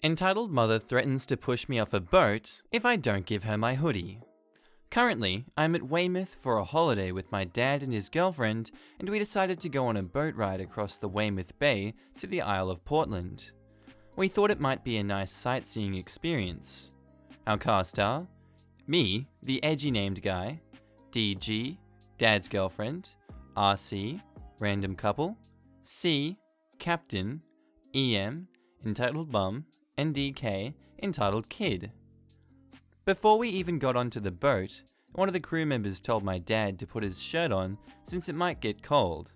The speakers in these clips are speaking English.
Entitled mother threatens to push me off a boat if I don't give her my hoodie. Currently, I'm at Weymouth for a holiday with my dad and his girlfriend, and we decided to go on a boat ride across the Weymouth Bay to the Isle of Portland. We thought it might be a nice sightseeing experience. Our cast are me, the edgy named guy, DG, dad's girlfriend, RC, random couple, C, captain, EM, entitled bum, and DK, entitled kid. Before we even got onto the boat, one of the crew members told my dad to put his shirt on since it might get cold.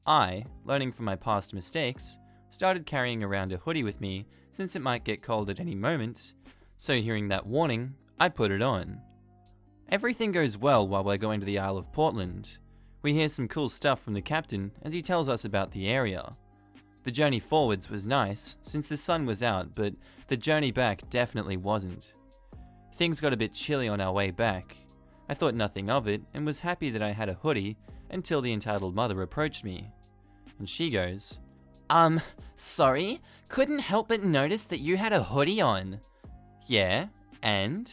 I, learning from my past mistakes, started carrying around a hoodie with me since it might get cold at any moment, so hearing that warning, I put it on. Everything goes well while we're going to the Isle of Portland. We hear some cool stuff from the captain as he tells us about the area. The journey forwards was nice since the sun was out, but the journey back definitely wasn't. Things got a bit chilly on our way back. I thought nothing of it and was happy that I had a hoodie until the entitled mother approached me. And she goes, Sorry, couldn't help but notice that you had a hoodie on. Yeah, and?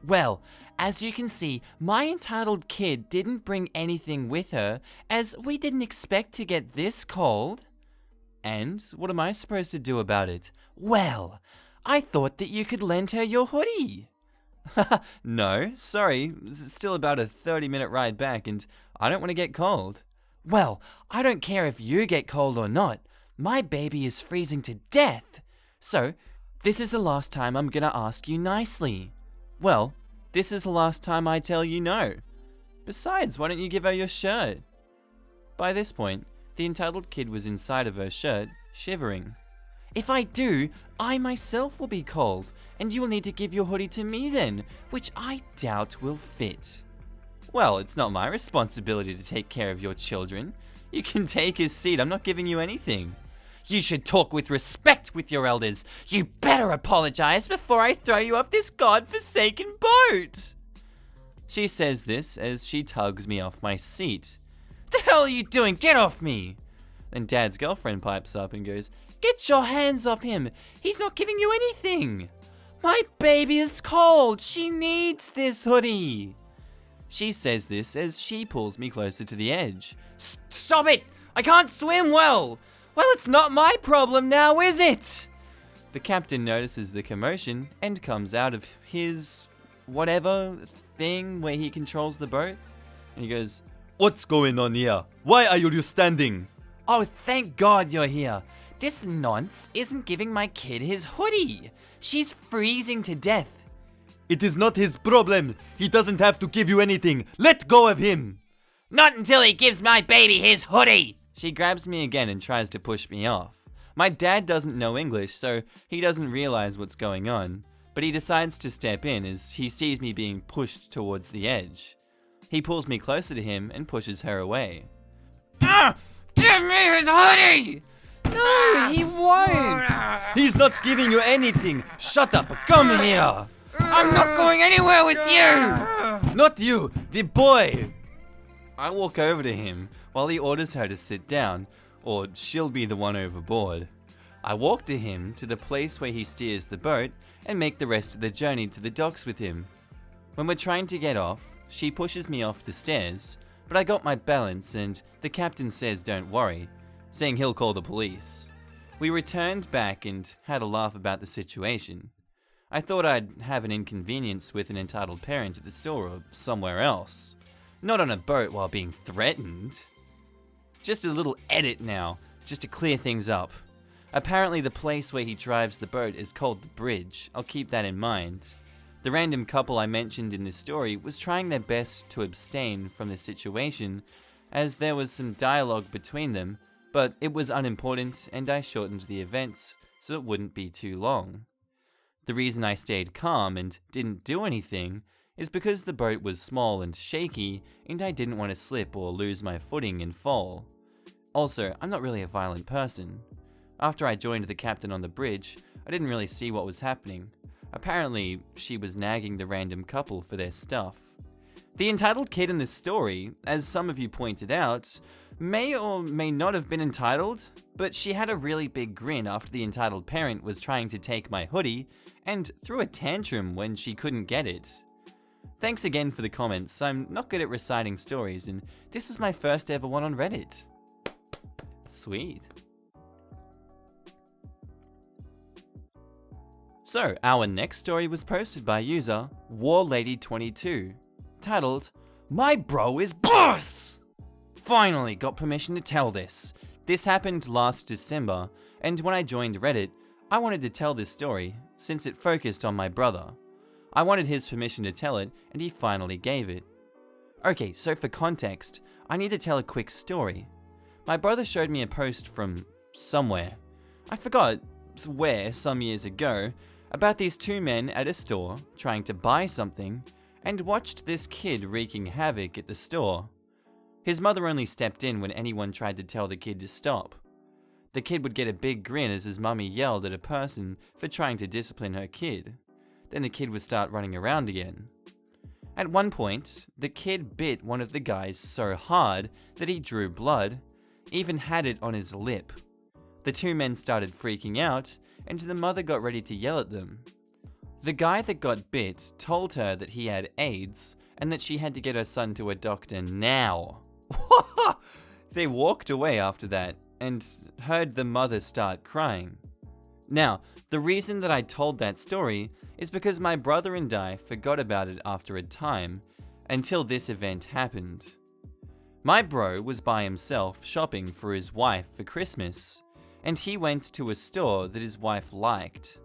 Well, as you can see, my entitled kid didn't bring anything with her, as we didn't expect to get this cold. And what am I supposed to do about it? Well, I thought that you could lend her your hoodie. No, sorry, it's still about a 30-minute ride back and I don't want to get cold. Well, I don't care if you get cold or not. My baby is freezing to death. So, this is the last time I'm gonna ask you nicely. Well, this is the last time I tell you no. Besides, why don't you give her your shirt? By this point, the entitled kid was inside of her shirt, shivering. If I do, I myself will be cold, and you will need to give your hoodie to me then, which I doubt will fit. Well, it's not my responsibility to take care of your children. You can take his seat, I'm not giving you anything. You should talk with respect with your elders. You better apologize before I throw you off this godforsaken boat. She says this as she tugs me off my seat. The hell are you doing? Get off me! Then Dad's girlfriend pipes up and goes, Get your hands off him! He's not giving you anything! My baby is cold! She needs this hoodie! She says this as she pulls me closer to the edge. Stop it! I can't swim well! Well, it's not my problem now, is it? The captain notices the commotion and comes out of his whatever thing where he controls the boat. And he goes, What's going on here? Why are you standing? Oh, thank God you're here. This nonce isn't giving my kid his hoodie. She's freezing to death. It is not his problem. He doesn't have to give you anything. Let go of him. Not until he gives my baby his hoodie. She grabs me again and tries to push me off. My dad doesn't know English, so he doesn't realize what's going on, but he decides to step in as he sees me being pushed towards the edge. He pulls me closer to him and pushes her away. Give me his hoodie! No, he won't! He's not giving you anything. Shut up. Come here. I'm not going anywhere with you! Not you, the boy. I walk over to him while he orders her to sit down, or she'll be the one overboard. I walk to him to the place where he steers the boat and make the rest of the journey to the docks with him. When we're trying to get off, she pushes me off the stairs, but I got my balance and the captain says don't worry, saying he'll call the police. We returned back and had a laugh about the situation. I thought I'd have an inconvenience with an entitled parent at the store or somewhere else. Not on a boat while being threatened. Just a little edit now, just to clear things up. Apparently the place where he drives the boat is called the bridge. I'll keep that in mind. The random couple I mentioned in this story was trying their best to abstain from the situation, as there was some dialogue between them, but it was unimportant and I shortened the events so it wouldn't be too long. The reason I stayed calm and didn't do anything is because the boat was small and shaky and I didn't want to slip or lose my footing and fall. Also, I'm not really a violent person. After I joined the captain on the bridge, I didn't really see what was happening. Apparently, she was nagging the random couple for their stuff. The entitled kid in this story, as some of you pointed out, may or may not have been entitled, but she had a really big grin after the entitled parent was trying to take my hoodie and threw a tantrum when she couldn't get it. Thanks again for the comments. I'm not good at reciting stories, and this is my first ever one on Reddit. Sweet. So, our next story was posted by user WarLady22, titled, "My bro is boss!" Finally got permission to tell this. This happened last December, and when I joined Reddit, I wanted to tell this story, since it focused on my brother. I wanted his permission to tell it, and he finally gave it. Okay, so for context, I need to tell a quick story. My brother showed me a post from somewhere. I forgot where some years ago, about these two men at a store trying to buy something, and watched this kid wreaking havoc at the store. His mother only stepped in when anyone tried to tell the kid to stop. The kid would get a big grin as his mummy yelled at a person for trying to discipline her kid. Then the kid would start running around again. At one point, the kid bit one of the guys so hard that he drew blood, even had it on his lip. The two men started freaking out, and the mother got ready to yell at them. The guy that got bit told her that he had AIDS and that she had to get her son to a doctor now. They walked away after that and heard the mother start crying. Now, the reason that I told that story is because my brother and I forgot about it after a time, until this event happened. My bro was by himself shopping for his wife for Christmas, and he went to a store that his wife liked.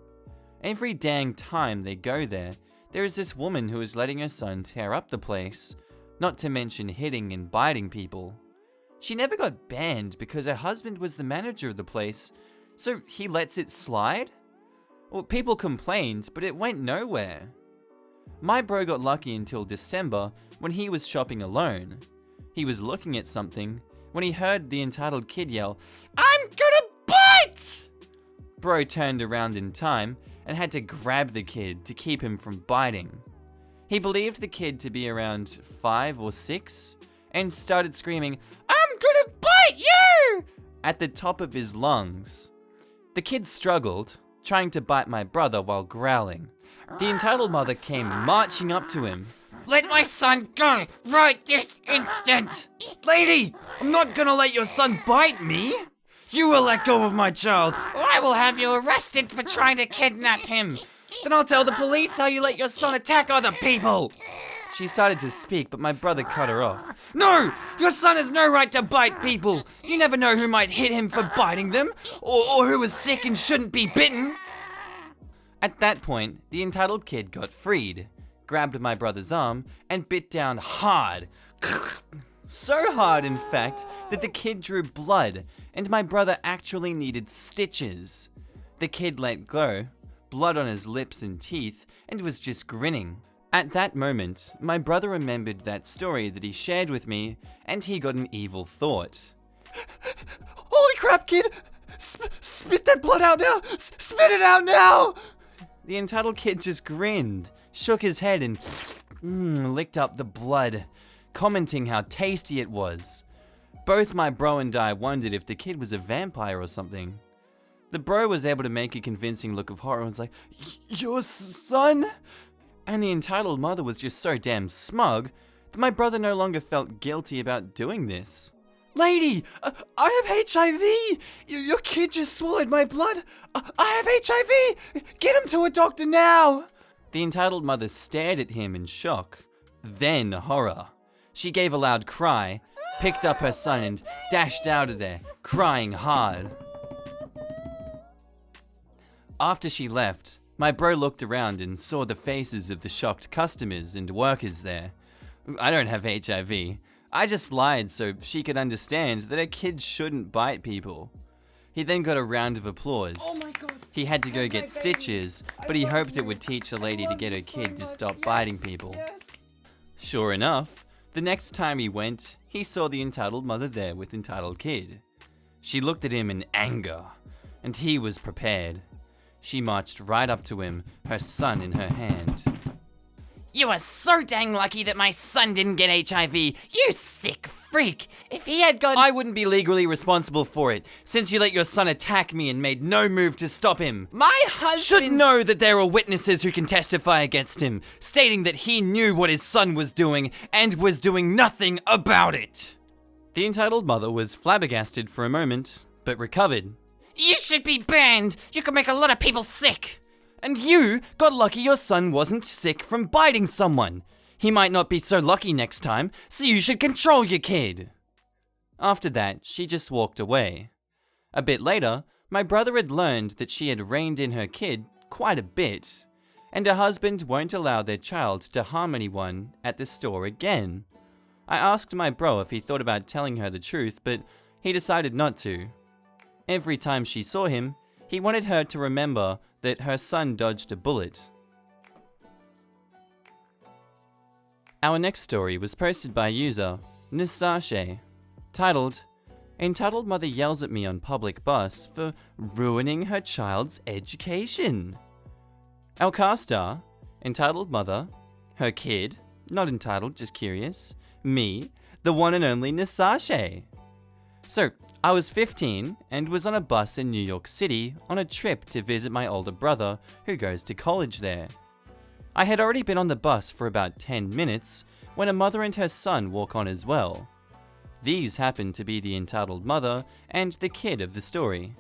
Every dang time they go there is this woman who is letting her son tear up the place, not to mention hitting and biting people. She never got banned because her husband was the manager of the place, so he lets it slide? Well, people complained, but it went nowhere. My bro got lucky until December when he was shopping alone. He was looking at something when he heard the entitled kid yell, "I'm gonna bite!" Bro turned around in time and had to grab the kid to keep him from biting. He believed the kid to be around 5 or 6 and started screaming, "I'm gonna bite you!" at the top of his lungs. The kid struggled, trying to bite my brother while growling. The entitled mother came marching up to him. "Let my son go right this instant!" "Lady, I'm not gonna let your son bite me! You will let go of my child, or I will have you arrested for trying to kidnap him! Then I'll tell the police how you let your son attack other people!" She started to speak, but my brother cut her off. "No! Your son has no right to bite people! You never know who might hit him for biting them, or who is sick and shouldn't be bitten!" At that point, the entitled kid got freed, grabbed my brother's arm, and bit down hard. So hard, in fact, that the kid drew blood, and my brother actually needed stitches. The kid let go, blood on his lips and teeth, and was just grinning. At that moment, my brother remembered that story that he shared with me, and he got an evil thought. "Holy crap, kid! Spit that blood out now! Spit it out now!" The entitled kid just grinned, shook his head, and licked up the blood, commenting how tasty it was. Both my bro and I wondered if the kid was a vampire or something. The bro was able to make a convincing look of horror and was like, "Your son?" And the entitled mother was just so damn smug that my brother no longer felt guilty about doing this. "Lady, I have HIV! Your kid just swallowed my blood! I have HIV! Get him to a doctor now!" The entitled mother stared at him in shock, then horror. She gave a loud cry, picked up her son, and dashed out of there, crying hard. After she left, my bro looked around and saw the faces of the shocked customers and workers there. I don't have HIV. I just lied so she could understand that her kids shouldn't bite people. He then got a round of applause. Oh my God. He had to go get stitches, but he hoped it would teach a lady to get her kid to stop biting people. Yes. Sure enough, the next time he went, he saw the entitled mother there with entitled kid. She looked at him in anger, and he was prepared. She marched right up to him, her son in her hand. You are so dang lucky that my son didn't get HIV. You sick freak. If he had got... I wouldn't be legally responsible for it, since you let your son attack me and made no move to stop him. My husband... Should know that there are witnesses who can testify against him, stating that he knew what his son was doing and was doing nothing about it. The entitled mother was flabbergasted for a moment, but recovered. You should be banned. You could make a lot of people sick. And you got lucky your son wasn't sick from biting someone. He might not be so lucky next time, so you should control your kid. After that, she just walked away. A bit later, my brother had learned that she had reined in her kid quite a bit, and her husband won't allow their child to harm anyone at the store again. I asked my bro if he thought about telling her the truth, but he decided not to. Every time she saw him, he wanted her to remember that her son dodged a bullet. Our next story was posted by user Nisashe, titled, Entitled Mother Yells at Me on Public Bus for Ruining Her Child's Education. Our car star, Entitled Mother, her kid, not entitled, just curious, me, the one and only Nisashe. So, I was 15 and was on a bus in New York City on a trip to visit my older brother who goes to college there. I had already been on the bus for about 10 minutes when a mother and her son walk on as well. These happened to be the entitled mother and the kid of the story.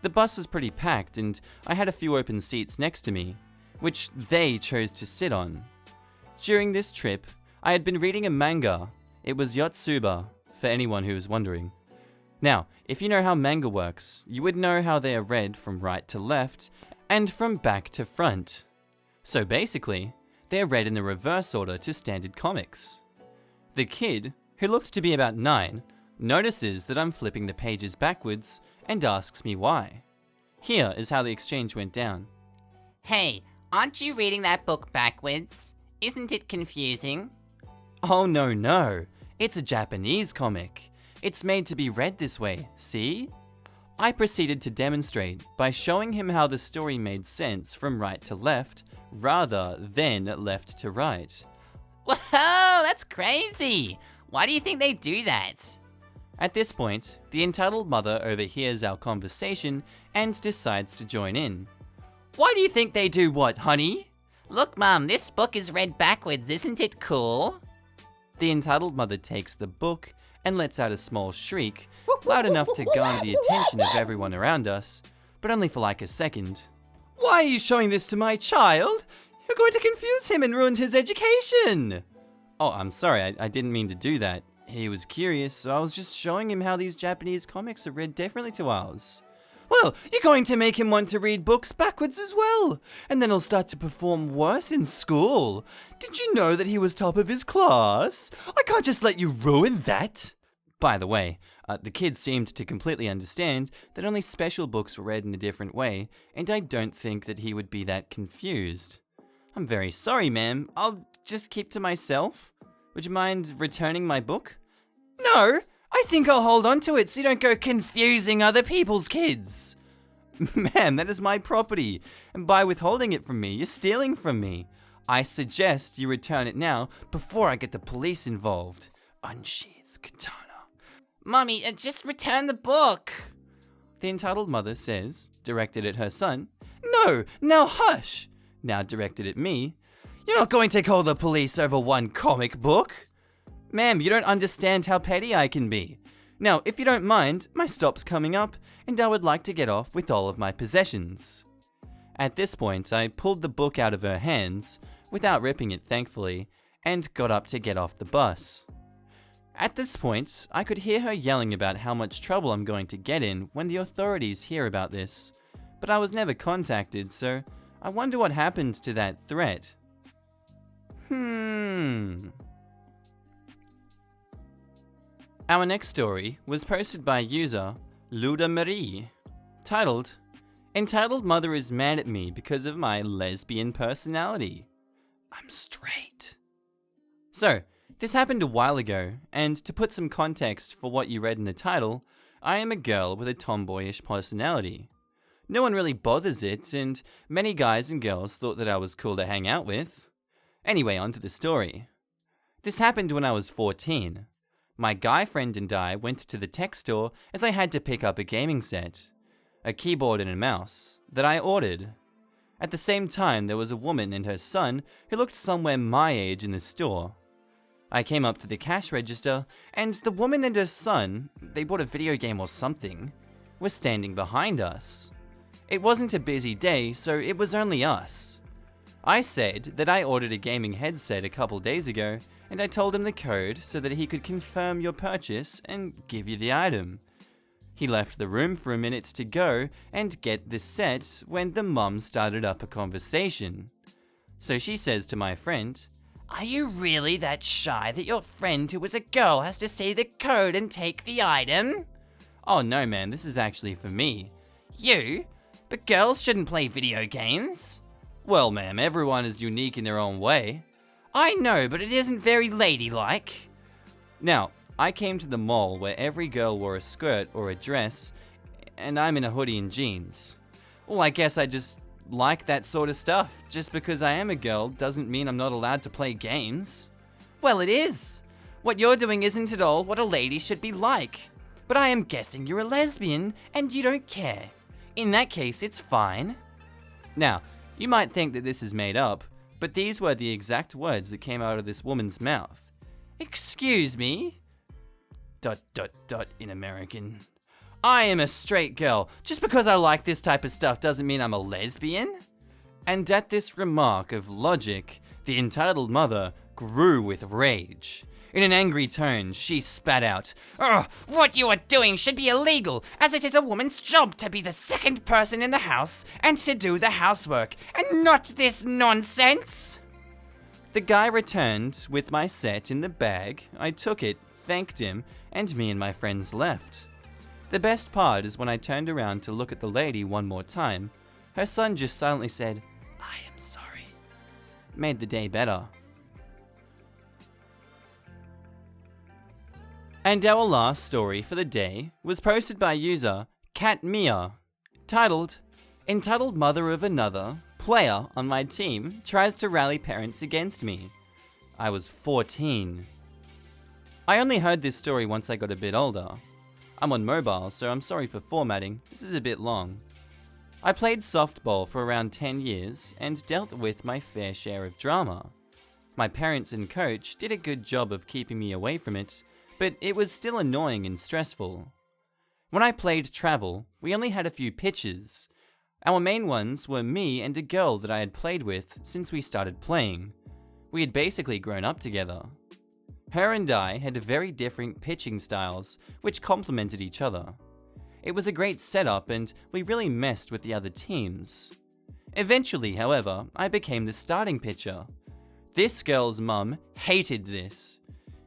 The bus was pretty packed and I had a few open seats next to me, which they chose to sit on. During this trip, I had been reading a manga. It was Yotsuba, for anyone who is wondering. Now, if you know how manga works, you would know how they are read from right to left and from back to front. So basically, they are read in the reverse order to standard comics. The kid, who looked to be about 9, notices that I'm flipping the pages backwards and asks me why. Here is how the exchange went down. Hey, aren't you reading that book backwards? Isn't it confusing? Oh no, it's a Japanese comic. It's made to be read this way, see? I proceeded to demonstrate by showing him how the story made sense from right to left, rather than left to right. Whoa, that's crazy! Why do you think they do that? At this point, the entitled mother overhears our conversation and decides to join in. Why do you think they do what, honey? Look, Mum, this book is read backwards, isn't it cool? The entitled mother takes the book and lets out a small shriek, loud enough to garner the attention of everyone around us, but only for like a second. Why are you showing this to my child? You're going to confuse him and ruin his education! Oh, I'm sorry, I didn't mean to do that. He was curious, so I was just showing him how these Japanese comics are read differently to ours. Well, you're going to make him want to read books backwards as well, and then he'll start to perform worse in school. Did you know that he was top of his class? I can't just let you ruin that. By the way, the kid seemed to completely understand that only special books were read in a different way, and I don't think that he would be that confused. I'm very sorry, ma'am. I'll just keep to myself. Would you mind returning my book? No! I think I'll hold on to it so you don't go confusing other people's kids. Ma'am, that is my property, and by withholding it from me, you're stealing from me. I suggest you return it now before I get the police involved. Unsheathes katana. Mommy, just return the book. The entitled mother says, directed at her son, No, now hush. Now directed at me, You're not going to call the police over one comic book. Ma'am, you don't understand how petty I can be. Now, if you don't mind, my stop's coming up, and I would like to get off with all of my possessions. At this point, I pulled the book out of her hands, without ripping it thankfully, and got up to get off the bus. At this point, I could hear her yelling about how much trouble I'm going to get in when the authorities hear about this, but I was never contacted, so I wonder what happened to that threat. Our next story was posted by user Luda Marie, titled, Entitled Mother is mad at me because of my lesbian personality. I'm straight. So, this happened a while ago, and to put some context for what you read in the title, I am a girl with a tomboyish personality. No one really bothers it, and many guys and girls thought that I was cool to hang out with. Anyway, on to the story. This happened when I was 14. My guy friend and I went to the tech store as I had to pick up a gaming set, a keyboard and a mouse, that I ordered. At the same time, there was a woman and her son who looked somewhere my age in the store. I came up to the cash register, and the woman and her son, they bought a video game or something, were standing behind us. It wasn't a busy day, so it was only us. I said that I ordered a gaming headset a couple days ago, and I told him the code so that he could confirm your purchase and give you the item. He left the room for a minute to go and get the set when the mum started up a conversation. So she says to my friend, Are you really that shy that your friend who is a girl has to see the code and take the item? "Oh no man, this is actually for me." You? But girls shouldn't play video games. "Well ma'am, everyone is unique in their own way." I know, but it isn't very ladylike. Now, I came to the mall where every girl wore a skirt or a dress, and I'm in a hoodie and jeans. Well, I guess I just like that sort of stuff. Just because I am a girl doesn't mean I'm not allowed to play games. Well, it is. What you're doing isn't at all what a lady should be like. But I am guessing you're a lesbian and you don't care. In that case, it's fine. Now, you might think that this is made up, but these were the exact words that came out of this woman's mouth. Excuse me? ... in American. "I am a straight girl. Just because I like this type of stuff doesn't mean I'm a lesbian." And at this remark of logic, the entitled mother grew with rage. In an angry tone, she spat out, "Ugh, what you are doing should be illegal, as it is a woman's job to be the second person in the house and to do the housework, and not this nonsense." The guy returned with my set in the bag. I took it, thanked him, and me and my friends left. The best part is when I turned around to look at the lady one more time, her son just silently said, "I am sorry." Made the day better. And our last story for the day was posted by user CatMia, titled, "Entitled Mother of Another Player on my team tries to rally parents against me." I was 14. I only heard this story once I got a bit older. I'm on mobile, so I'm sorry for formatting, this is a bit long. I played softball for around 10 years and dealt with my fair share of drama. My parents and coach did a good job of keeping me away from it, but it was still annoying and stressful. When I played travel, we only had a few pitches. Our main ones were me and a girl that I had played with since we started playing. We had basically grown up together. Her and I had very different pitching styles, which complemented each other. It was a great setup and we really messed with the other teams. Eventually, however, I became the starting pitcher. This girl's mum hated this.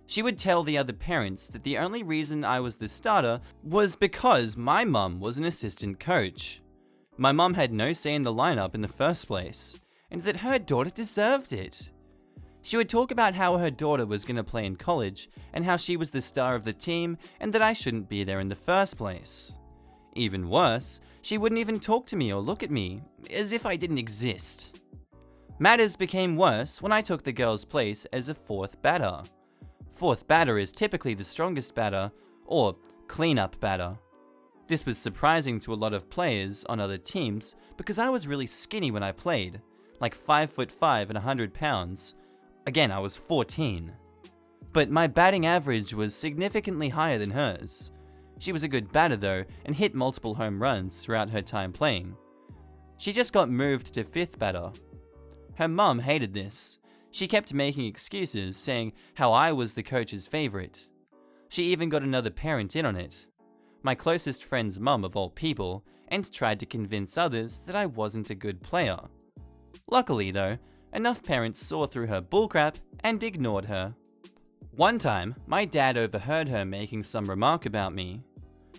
She would tell the other parents that the only reason I was the starter was because my mum was an assistant coach. My mum had no say in the lineup in the first place, and that her daughter deserved it. She would talk about how her daughter was going to play in college, and how she was the star of the team, and that I shouldn't be there in the first place. Even worse, she wouldn't even talk to me or look at me, as if I didn't exist. Matters became worse when I took the girl's place as a fourth batter. Fourth batter is typically the strongest batter, or cleanup batter. This was surprising to a lot of players on other teams because I was really skinny when I played, like 5'5" and 100 pounds. Again, I was 14. But my batting average was significantly higher than hers. She was a good batter though, and hit multiple home runs throughout her time playing. She just got moved to fifth batter. Her mum hated this. She kept making excuses, saying how I was the coach's favorite. She even got another parent in on it, my closest friend's mum of all people, and tried to convince others that I wasn't a good player. Luckily though, enough parents saw through her bullcrap and ignored her. One time, my dad overheard her making some remark about me.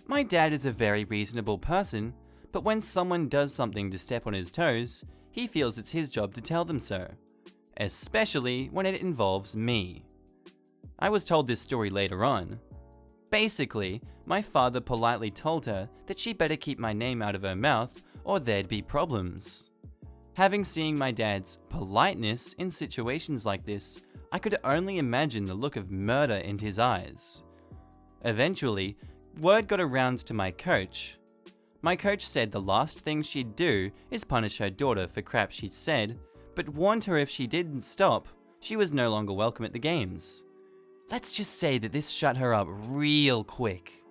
My dad is a very reasonable person, but when someone does something to step on his toes, he feels it's his job to tell them so. Especially when it involves me. I was told this story later on. Basically, my father politely told her that she better keep my name out of her mouth or there'd be problems. Having seen my dad's politeness in situations like this, I could only imagine the look of murder in his eyes. Eventually, word got around to my coach. My coach said the last thing she'd do is punish her daughter for crap she'd said, but warned her if she didn't stop, she was no longer welcome at the games. Let's just say that this shut her up real quick.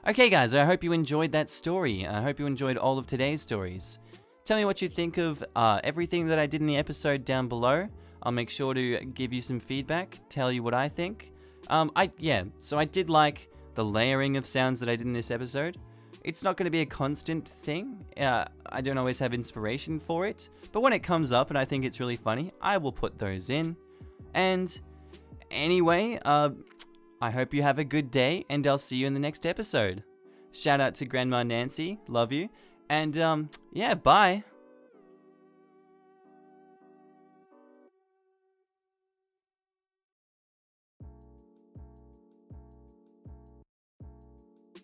Okay guys, I hope you enjoyed that story. I hope you enjoyed all of today's stories. Tell me what you think of everything that I did in the episode down below. I'll make sure to give you some feedback, tell you what I think. So I did like the layering of sounds that I did in this episode. It's not going to be a constant thing. I don't always have inspiration for it, but when it comes up and I think it's really funny, I will put those in. And anyway, I hope you have a good day, and I'll see you in the next episode. Shout out to Grandma Nancy, love you, and yeah, bye.